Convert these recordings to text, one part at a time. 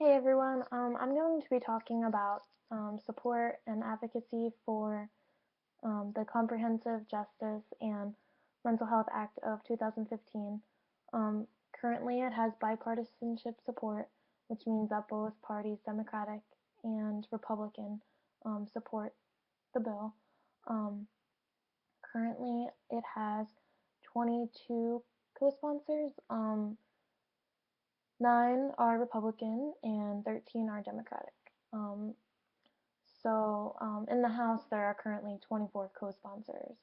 Hey everyone, I'm going to be talking about support and advocacy for the Comprehensive Justice and Mental Health Act of 2015. Um, Currently, it has bipartisanship support, which means that both parties, Democratic and Republican, support the bill. Um, Currently, it has 22 co-sponsors. 9 are Republican and 13 are Democratic. Um, in the House, there are currently 24 co-sponsors.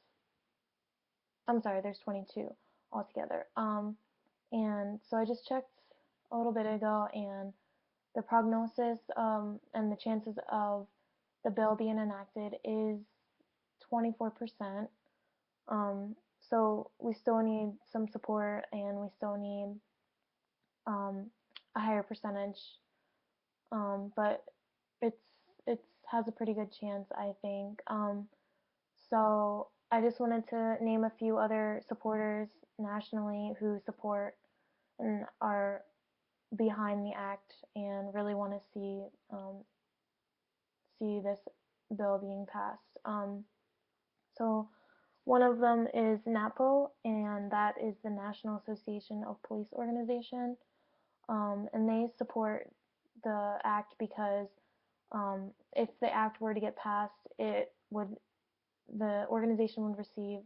I'm sorry, there's 22 altogether. And so I just checked a little bit ago, and the prognosis and the chances of the bill being enacted is 24%. Um, so we still need some support, and we still need um, a higher percentage. But it's it has a pretty good chance, I think. So I just wanted to name a few other supporters nationally who support and are behind the act and really want to see this bill being passed. So one of them is NAPO, and that is the National Association of Police Organization, and they support the act because if the act were to get passed, the organization would receive,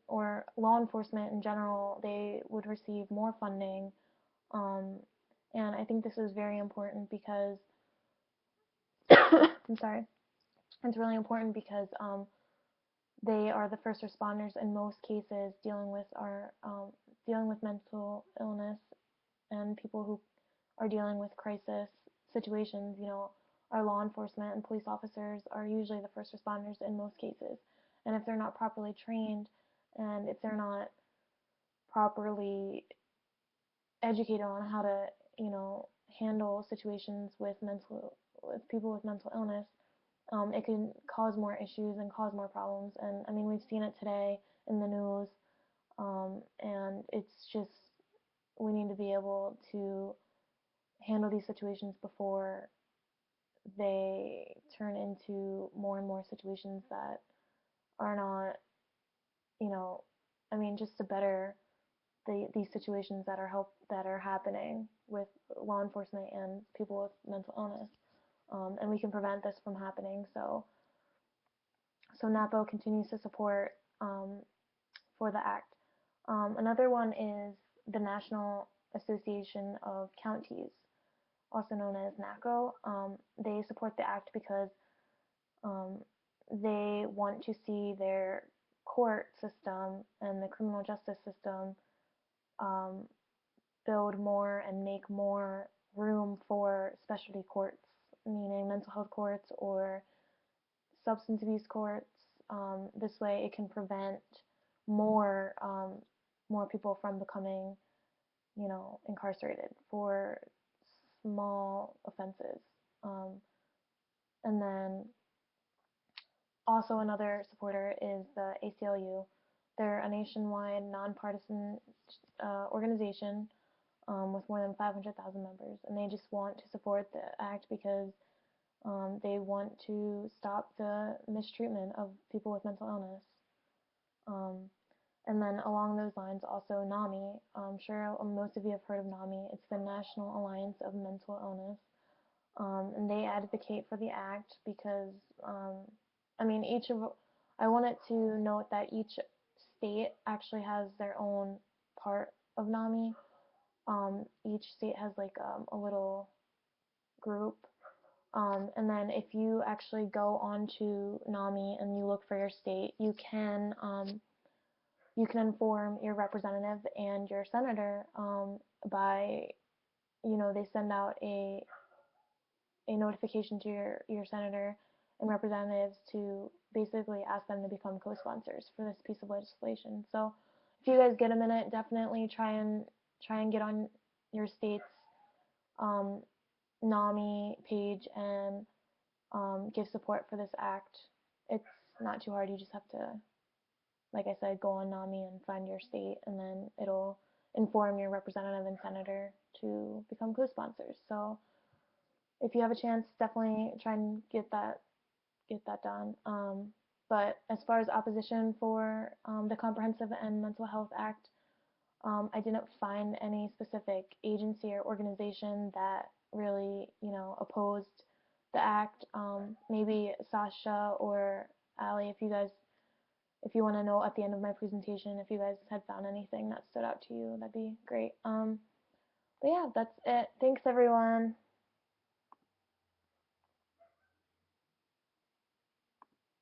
or law enforcement in general, they would receive more funding. Um, and I think this is very important because, I'm sorry, it's really important because they are the first responders in most cases dealing with mental illness and people who are dealing with crisis situations. Our law enforcement and police officers are usually the first responders in most cases. And if they're not properly trained and if they're not properly educated on how to, handle situations with people with mental illness, it can cause more issues and cause more problems. And I mean, we've seen it today in the news, and it's just we need to be able to handle these situations before they turn into more and more situations that are not, you know, I mean, just to better these situations that are happening with law enforcement and people with mental illness, and we can prevent this from happening. So NAPO continues to support for the act. Another one is the National Association of Counties, also known as NACO. They support the act because um, they want to see their court system and the criminal justice system um, build more and make more room for specialty courts, meaning mental health courts or substance abuse courts. This way, it can prevent more more people from becoming, incarcerated for small offenses. Um, and then also another supporter is the ACLU. They're a nationwide nonpartisan organization with more than 500,000 members, and they just want to support the act because they want to stop the mistreatment of people with mental illness. Um, and then along those lines, also NAMI. I'm sure most of you have heard of NAMI. It's the National Alliance of Mental Illness, and they advocate for the act because, I mean, I wanted to note that each state actually has their own part of NAMI. Each state has like a little group. And then if you actually go onto NAMI and you look for your state, you can inform your representative and your senator by, they send out a notification to your senator and representatives to basically ask them to become co-sponsors for this piece of legislation. So if you guys get a minute, definitely try and get on your state's um, NAMI page and give support for this act. It's not too hard. You just have to, like I said, go on NAMI and find your state, and then it'll inform your representative and senator to to become co-sponsors. So if you have a chance, definitely try and get that done. But as far as opposition for the Comprehensive and Mental Health Act, I didn't find any specific agency or organization that really, opposed the act. Maybe Sasha or Ali, if you want to know at the end of my presentation, if you guys had found anything that stood out to you, that'd be great. But yeah, that's it. Thanks, everyone.